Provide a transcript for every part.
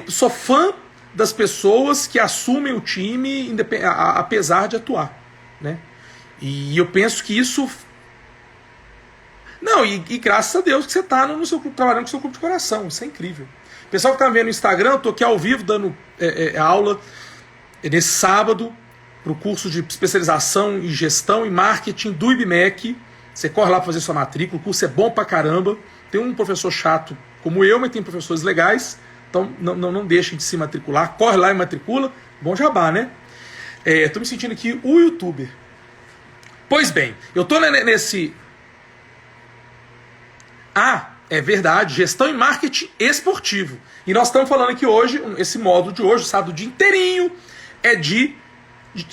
Sou fã das pessoas que assumem o time apesar de atuar, né? E eu penso que isso... Não, e graças a Deus que você está no seu clube, trabalhando com o seu clube de coração. Isso é incrível. O pessoal que está vendo no Instagram, eu estou aqui ao vivo dando aula nesse sábado para o curso de especialização em gestão e marketing do IBMEC. Você corre lá para fazer sua matrícula, o curso é bom pra caramba. Tem um professor chato como eu, mas tem professores legais. Então não deixem de se matricular. Corre lá e matricula. Bom jabá, né? Estou me sentindo aqui o youtuber. Pois bem, eu estou nesse... é verdade, gestão e marketing esportivo. E nós estamos falando aqui hoje, esse módulo de hoje, sábado, o dia inteirinho, é de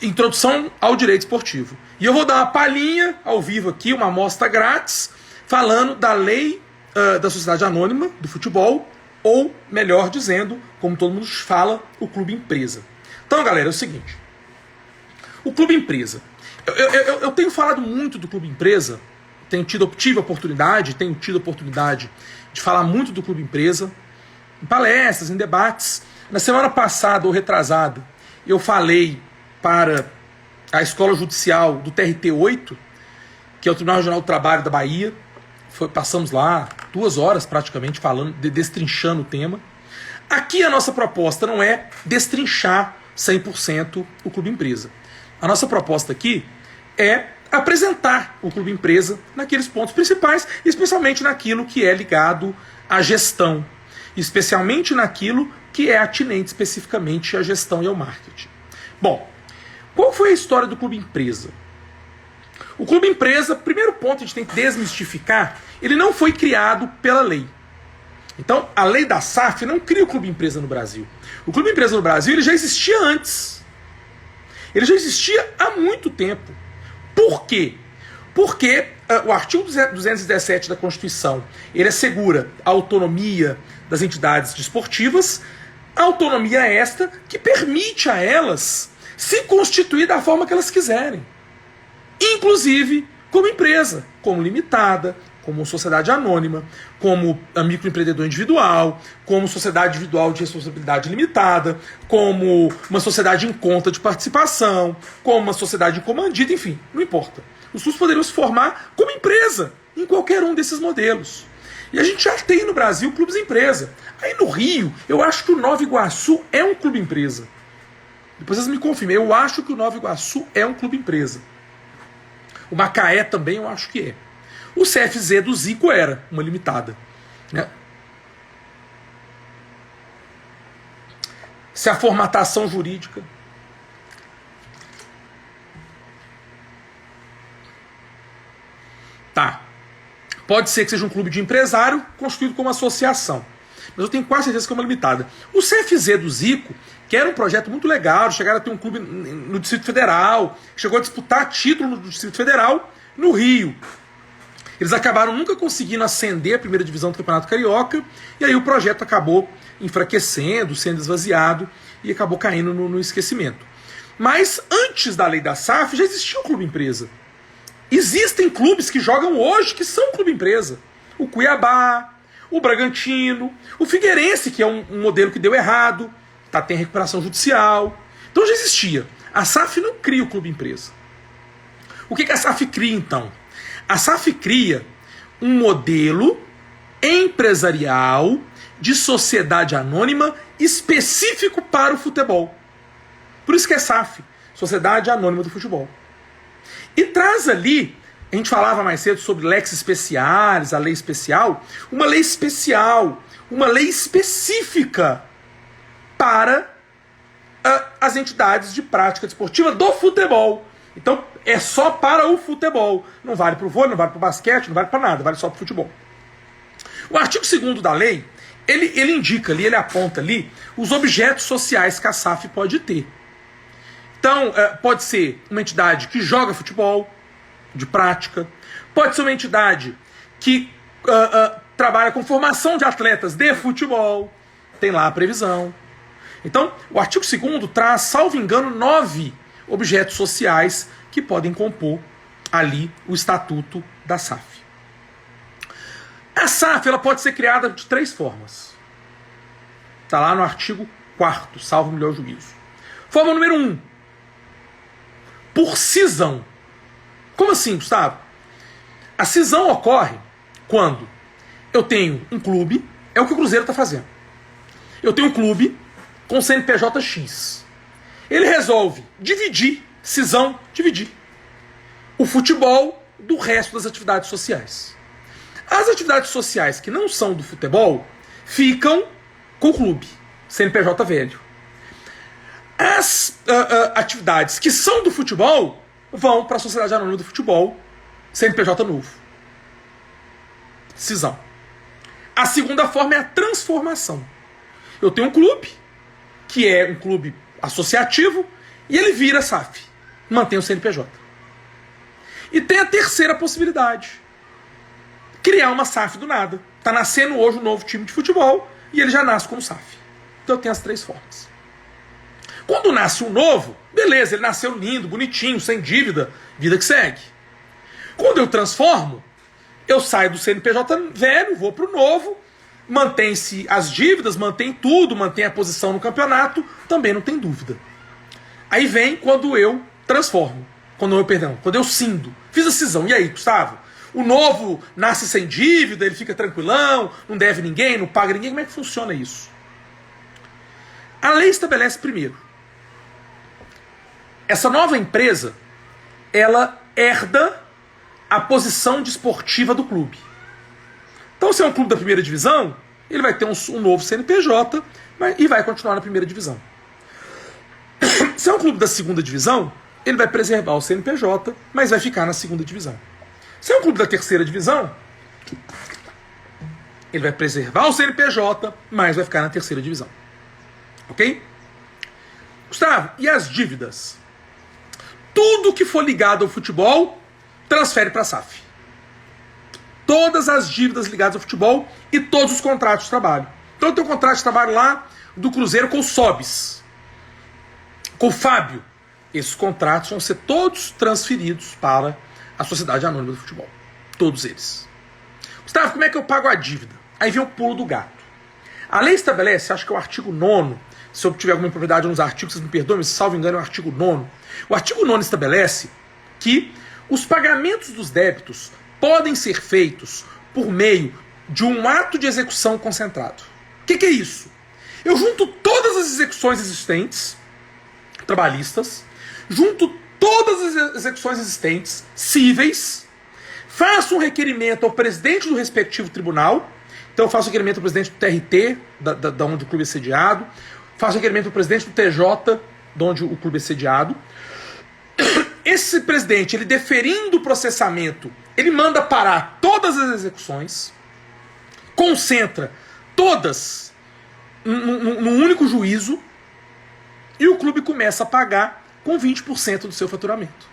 introdução ao direito esportivo. E eu vou dar uma palhinha ao vivo aqui, uma amostra grátis, falando da lei da sociedade anônima do futebol, ou, melhor dizendo, como todo mundo fala, o clube empresa. Então, galera, é o seguinte. O clube empresa. Eu tenho falado muito do clube empresa, tive a oportunidade de falar muito do clube empresa, em palestras, em debates. Na semana passada ou retrasada, eu falei para a Escola Judicial do TRT8, que é o Tribunal Regional do Trabalho da Bahia. Passamos lá 2 horas praticamente falando, destrinchando o tema. Aqui a nossa proposta não é destrinchar 100% o clube empresa. A nossa proposta aqui é apresentar o clube empresa naqueles pontos principais, especialmente naquilo que é ligado à gestão, especialmente naquilo que é atinente especificamente à gestão e ao marketing. Bom, qual foi a história do clube empresa? O clube empresa, primeiro ponto que a gente tem que desmistificar, ele não foi criado pela lei. Então, a lei da SAF não cria o clube empresa no Brasil. O clube empresa no Brasil ele já existia antes. Ele já existia há muito tempo. Por quê? Porque o artigo 217 da Constituição ele assegura a autonomia das entidades desportivas, autonomia esta que permite a elas se constituir da forma que elas quiserem. Inclusive como empresa, como limitada, como sociedade anônima, como microempreendedor individual, como sociedade individual de responsabilidade limitada, como uma sociedade em conta de participação, como uma sociedade em comandita, enfim, não importa. Os clubes poderiam se formar como empresa, em qualquer um desses modelos. E a gente já tem no Brasil clubes empresa. Aí no Rio, eu acho que o Nova Iguaçu é um clube empresa. Depois vocês me confirmem, eu acho que o Nova Iguaçu é um clube empresa. O Macaé também eu acho que é. O CFZ do Zico era uma limitada, né? Se a formatação jurídica pode ser que seja um clube de empresário constituído como associação, mas eu tenho quase certeza que é uma limitada. O CFZ do Zico, que era um projeto muito legal, chegaram a ter um clube no Distrito Federal, chegou a disputar título no Distrito Federal, no Rio. Eles acabaram nunca conseguindo ascender a primeira divisão do Campeonato Carioca, e aí o projeto acabou enfraquecendo, sendo esvaziado, e acabou caindo no esquecimento. Mas antes da lei da SAF já existia um clube empresa. Existem clubes que jogam hoje que são clube empresa. O Cuiabá, o Bragantino, o Figueirense, que é um modelo que deu errado, tem recuperação judicial. Então já existia. A SAF não cria o clube empresa. O que a SAF cria então? A SAF cria um modelo empresarial de sociedade anônima específico para o futebol. Por isso que é SAF, Sociedade Anônima do Futebol. E traz ali, a gente falava mais cedo sobre lex specialis, a lei especial, uma lei especial, uma lei específica para as entidades de prática desportiva do futebol. Então, é só para o futebol. Não vale para o vôlei, não vale para o basquete, não vale para nada, vale só para o futebol. O artigo 2º da lei, ele indica ali, ele aponta ali os objetos sociais que a SAF pode ter. Então, pode ser uma entidade que joga futebol, de prática, pode ser uma entidade que trabalha com formação de atletas de futebol, tem lá a previsão. Então, o artigo 2º traz, salvo engano, 9 objetos sociais que podem compor ali o estatuto da SAF. A SAF ela pode ser criada de 3 formas. Está lá no artigo 4º, salvo o melhor juízo. Forma número 1. Por cisão. Como assim, Gustavo? A cisão ocorre quando eu tenho um clube, é o que o Cruzeiro está fazendo. Eu tenho um clube com CNPJ X. Ele resolve dividir, cisão, dividir o futebol do resto das atividades sociais. As atividades sociais que não são do futebol ficam com o clube, CNPJ velho. As atividades que são do futebol vão para a Sociedade Anônima do Futebol, CNPJ novo. Cisão. A segunda forma é a transformação. Eu tenho um clube, que é um clube associativo, e ele vira SAF. Mantém o CNPJ. E tem a terceira possibilidade. Criar uma SAF do nada. Está nascendo hoje um novo time de futebol, e ele já nasce como SAF. Então eu tenho as três formas. Quando nasce um novo, beleza, ele nasceu lindo, bonitinho, sem dívida, vida que segue. Quando eu transformo, eu saio do CNPJ velho, vou para o novo, mantém-se as dívidas, mantém tudo, mantém a posição no campeonato, também não tem dúvida. Aí vem quando eu transformo, quando eu cindo, fiz a cisão. E aí, Gustavo? O novo nasce sem dívida, ele fica tranquilão, não deve ninguém, não paga ninguém, como é que funciona isso? A lei estabelece primeiro. Essa nova empresa, ela herda a posição desportiva do clube. Então, se é um clube da primeira divisão, ele vai ter um novo CNPJ e vai continuar na primeira divisão. Se é um clube da segunda divisão, ele vai preservar o CNPJ, mas vai ficar na segunda divisão. Se é um clube da terceira divisão, ele vai preservar o CNPJ, mas vai ficar na terceira divisão. Ok? Gustavo, e as dívidas? Tudo que for ligado ao futebol, transfere para a SAF. Todas as dívidas ligadas ao futebol e todos os contratos de trabalho. Então tem um contrato de trabalho lá do Cruzeiro com o Sobis, com o Fábio. Esses contratos vão ser todos transferidos para a Sociedade Anônima do Futebol. Todos eles. Gustavo, como é que eu pago a dívida? Aí vem o pulo do gato. A lei estabelece, acho que é o artigo 9º, se eu tiver alguma impropriedade nos artigos, vocês me perdoem, mas se salvo engano é o artigo 9º. O artigo 9º estabelece que os pagamentos dos débitos podem ser feitos por meio de um ato de execução concentrado. O que é isso? Eu junto todas as execuções existentes, trabalhistas, junto todas as execuções existentes, cíveis, faço um requerimento ao presidente do respectivo tribunal. Então eu faço requerimento ao presidente do TRT, da onde o clube é sediado, faço requerimento ao presidente do TJ, de onde o clube é sediado. Esse presidente, ele deferindo o processamento, ele manda parar todas as execuções, concentra todas num único juízo, e o clube começa a pagar com 20% do seu faturamento.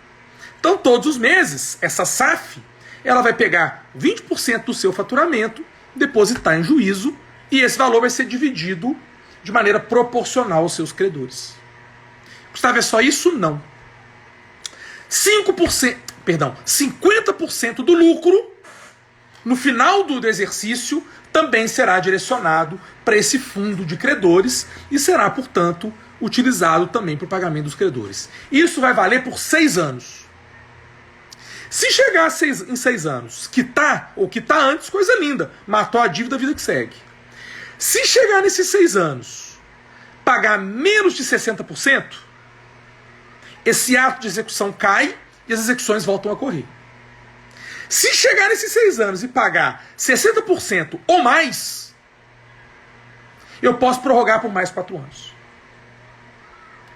Então, todos os meses, essa SAF, ela vai pegar 20% do seu faturamento, depositar em juízo, e esse valor vai ser dividido de maneira proporcional aos seus credores. Gustavo, é só isso? Não. 50% do lucro, no final do exercício, também será direcionado para esse fundo de credores e será, portanto, utilizado também para o pagamento dos credores. Isso vai valer por 6 anos. Se chegar em 6 anos, quitar ou quitar antes, coisa linda, matou a dívida, a vida que segue. Se chegar nesses 6 anos, pagar menos de 60%, esse ato de execução cai e as execuções voltam a correr. Se chegar nesses 6 anos e pagar 60% ou mais, eu posso prorrogar por mais 4 anos.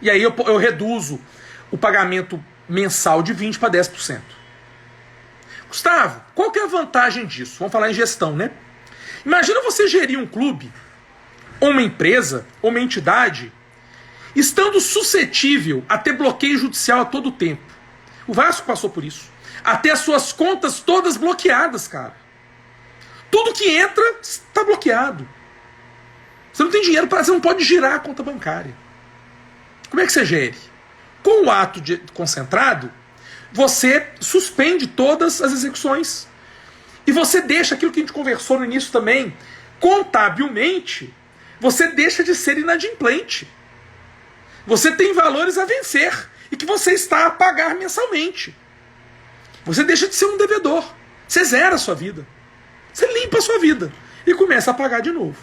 E aí eu reduzo o pagamento mensal de 20% para 10%. Gustavo, qual que é a vantagem disso? Vamos falar em gestão, né? Imagina você gerir um clube, ou uma empresa, ou uma entidade, estando suscetível a ter bloqueio judicial a todo tempo. O Vasco passou por isso. A ter as suas contas todas bloqueadas, cara. Tudo que entra está bloqueado. Você não tem dinheiro para, você não pode girar a conta bancária. Como é que você gere? Com o ato concentrado, você suspende todas as execuções. E você deixa aquilo que a gente conversou no início também, contabilmente, você deixa de ser inadimplente. Você tem valores a vencer e que você está a pagar mensalmente. Você deixa de ser um devedor. Você zera a sua vida. Você limpa a sua vida e começa a pagar de novo.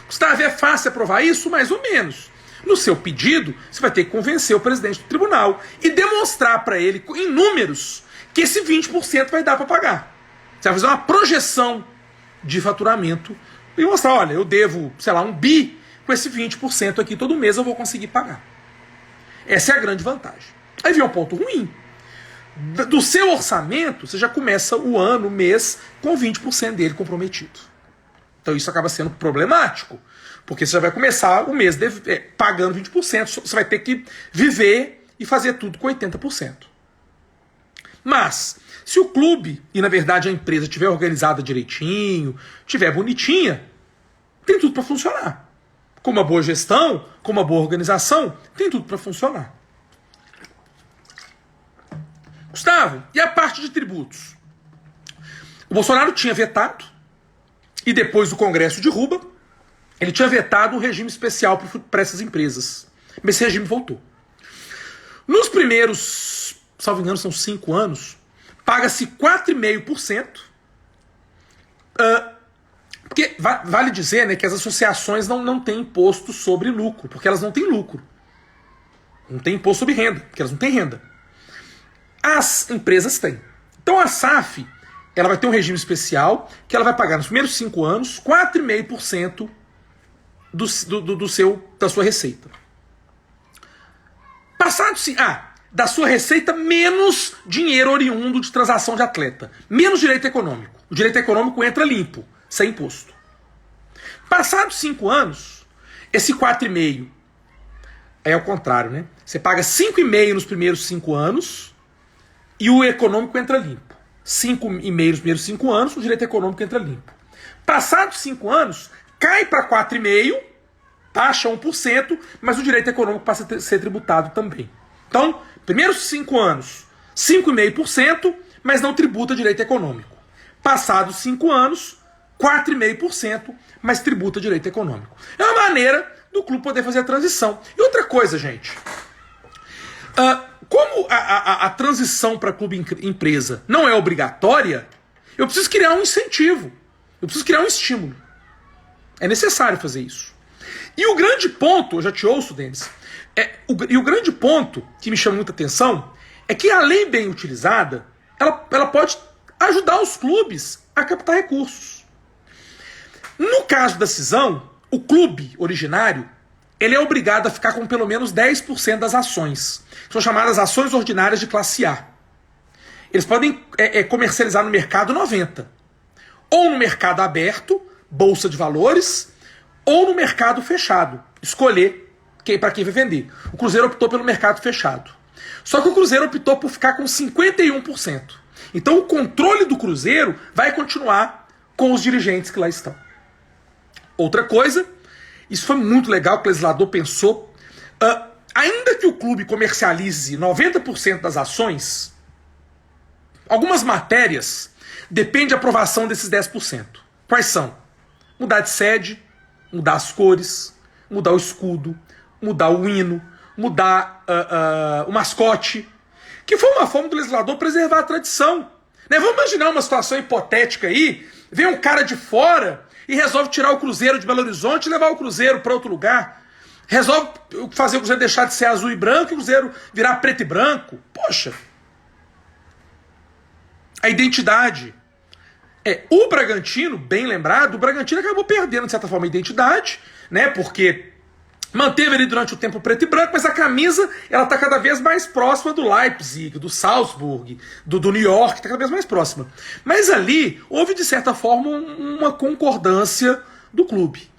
Gustavo, é fácil aprovar isso? Mais ou menos. No seu pedido, você vai ter que convencer o presidente do tribunal e demonstrar para ele, em números, que esse 20% vai dar para pagar. Você vai fazer uma projeção de faturamento e mostrar, olha, eu devo, sei lá, 1 bi, com esse 20% aqui todo mês eu vou conseguir pagar. Essa é a grande vantagem. Aí vem um ponto ruim. Do seu orçamento, você já começa o ano, o mês, com 20% dele comprometido. Então isso acaba sendo problemático, porque você já vai começar o mês pagando 20%, você vai ter que viver e fazer tudo com 80%. Mas, se o clube, e na verdade a empresa estiver organizada direitinho, estiver bonitinha, tem tudo para funcionar. Com uma boa gestão, com uma boa organização, tem tudo para funcionar. Gustavo, e a parte de tributos? O Bolsonaro tinha vetado, e depois do Congresso derruba, ele tinha vetado um regime especial para essas empresas. Mas esse regime voltou. Nos primeiros, salvo engano, são 5 anos, paga-se 4,5%. Porque vale dizer, né, que as associações não têm imposto sobre lucro, porque elas não têm lucro. Não tem imposto sobre renda, porque elas não têm renda. As empresas têm. Então a SAF, ela vai ter um regime especial que ela vai pagar nos primeiros 5 anos 4,5% da sua receita. Passado-se... da sua receita menos dinheiro oriundo de transação de atleta. Menos direito econômico. O direito econômico entra limpo, sem imposto. Passados 5 anos, esse 4,5% é ao contrário, né? Você paga 5,5% nos primeiros 5 anos e o econômico entra limpo. 5,5% nos primeiros 5 anos, o direito econômico entra limpo. Passados 5 anos, cai para 4,5%, taxa 1%, mas o direito econômico passa a ser tributado também. Então, primeiros 5 anos, 5,5%, mas não tributa direito econômico. Passados 5 anos, 4,5%, mas tributa direito econômico. É uma maneira do clube poder fazer a transição. E outra coisa, gente. Como a transição para clube empresa não é obrigatória, eu preciso criar um incentivo. Eu preciso criar um estímulo. É necessário fazer isso. E o grande ponto, eu já te ouço, Denis, o grande ponto que me chama muita atenção é que a lei bem utilizada, ela pode ajudar os clubes a captar recursos. No caso da cisão, o clube originário, ele é obrigado a ficar com pelo menos 10% das ações. São chamadas ações ordinárias de classe A. Eles podem comercializar no mercado 90%. Ou no mercado aberto, bolsa de valores, ou no mercado fechado. Escolher para quem vai vender. O Cruzeiro optou pelo mercado fechado. Só que o Cruzeiro optou por ficar com 51%. Então o controle do Cruzeiro vai continuar com os dirigentes que lá estão. Outra coisa, isso foi muito legal que o legislador pensou, ainda que o clube comercialize 90% das ações, algumas matérias dependem da aprovação desses 10%. Quais são? Mudar de sede, mudar as cores, mudar o escudo, mudar o hino, mudar o mascote, que foi uma forma do legislador preservar a tradição. Né? Vamos imaginar uma situação hipotética aí, vem um cara de fora e resolve tirar o Cruzeiro de Belo Horizonte e levar o Cruzeiro para outro lugar. Resolve fazer o Cruzeiro deixar de ser azul e branco e o Cruzeiro virar preto e branco. Poxa. A identidade. O Bragantino, bem lembrado, o Bragantino acabou perdendo, de certa forma, a identidade, né? Porque manteve ali durante o tempo preto e branco, mas a camisa ela está cada vez mais próxima do Leipzig, do Salzburg, do New York, está cada vez mais próxima. Mas ali houve, de certa forma, uma concordância do clube.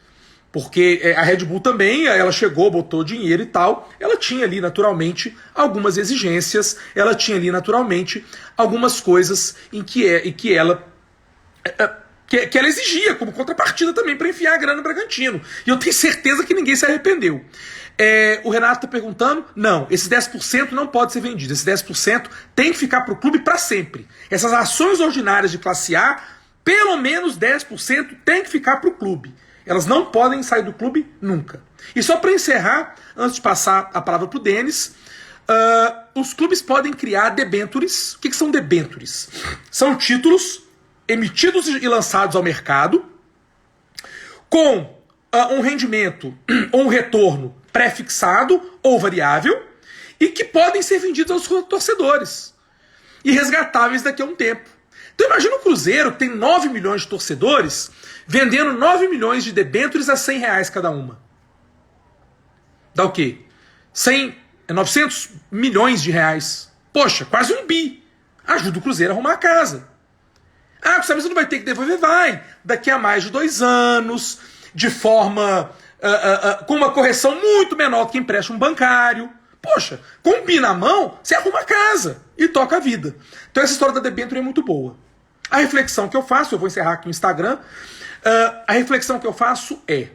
Porque a Red Bull também, ela chegou, botou dinheiro e tal, ela tinha ali naturalmente algumas exigências, ela tinha ali naturalmente algumas coisas em que ela exigia como contrapartida também para enfiar a grana no Bragantino. E eu tenho certeza que ninguém se arrependeu. O Renato está perguntando, não, esses 10% não pode ser vendido, esses 10% tem que ficar para o clube para sempre. Essas ações ordinárias de classe A, pelo menos 10% tem que ficar para o clube. Elas não podem sair do clube nunca. E só para encerrar, antes de passar a palavra para o Denis, os clubes podem criar debêntures. O que são debêntures? São títulos emitidos e lançados ao mercado com um rendimento ou um retorno pré-fixado ou variável e que podem ser vendidos aos torcedores e resgatáveis daqui a um tempo. Então imagina um Cruzeiro que tem 9 milhões de torcedores vendendo 9 milhões de debêntures a R$100 cada uma. Dá o quê? 900 milhões de reais. Poxa, quase um bi. Ajuda o Cruzeiro a arrumar a casa. Ah, você não vai ter que devolver? Vai. Daqui a mais de 2 anos, de forma... com uma correção muito menor do que empréstimo bancário. Poxa, com um bi na mão, você arruma a casa e toca a vida. Então essa história da debênture é muito boa. A reflexão que eu faço, eu vou encerrar aqui no Instagram, a reflexão que eu faço é: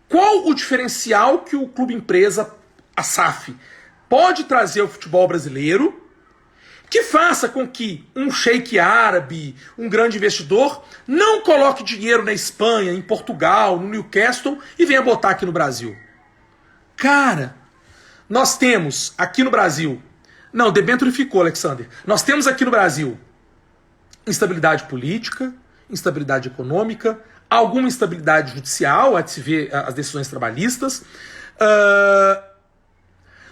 qual o diferencial que o clube empresa, a SAF, pode trazer ao futebol brasileiro que faça com que um sheik árabe, um grande investidor, não coloque dinheiro na Espanha, em Portugal, no Newcastle e venha botar aqui no Brasil? Cara, nós temos aqui no Brasil... Não, debênture ficou, Alexander. Nós temos aqui no Brasil instabilidade política, instabilidade econômica, alguma instabilidade judicial, a de se ver as decisões trabalhistas.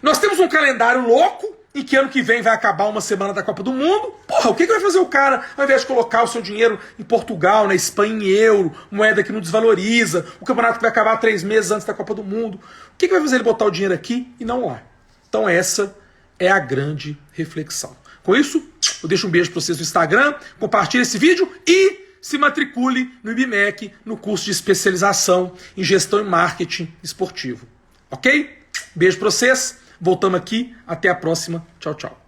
Nós temos um calendário louco, em que ano que vem vai acabar uma semana da Copa do Mundo. Porra, o que vai fazer o cara, ao invés de colocar o seu dinheiro em Portugal, na Espanha, em euro, moeda que não desvaloriza, o campeonato que vai acabar 3 meses antes da Copa do Mundo? O que vai fazer ele botar o dinheiro aqui e não lá? Então essa é a grande reflexão. Com isso, eu deixo um beijo para vocês no Instagram, compartilhe esse vídeo e se matricule no IBMEC, no curso de especialização em gestão e marketing esportivo. Ok? Beijo para vocês. Voltamos aqui. Até a próxima. Tchau, tchau.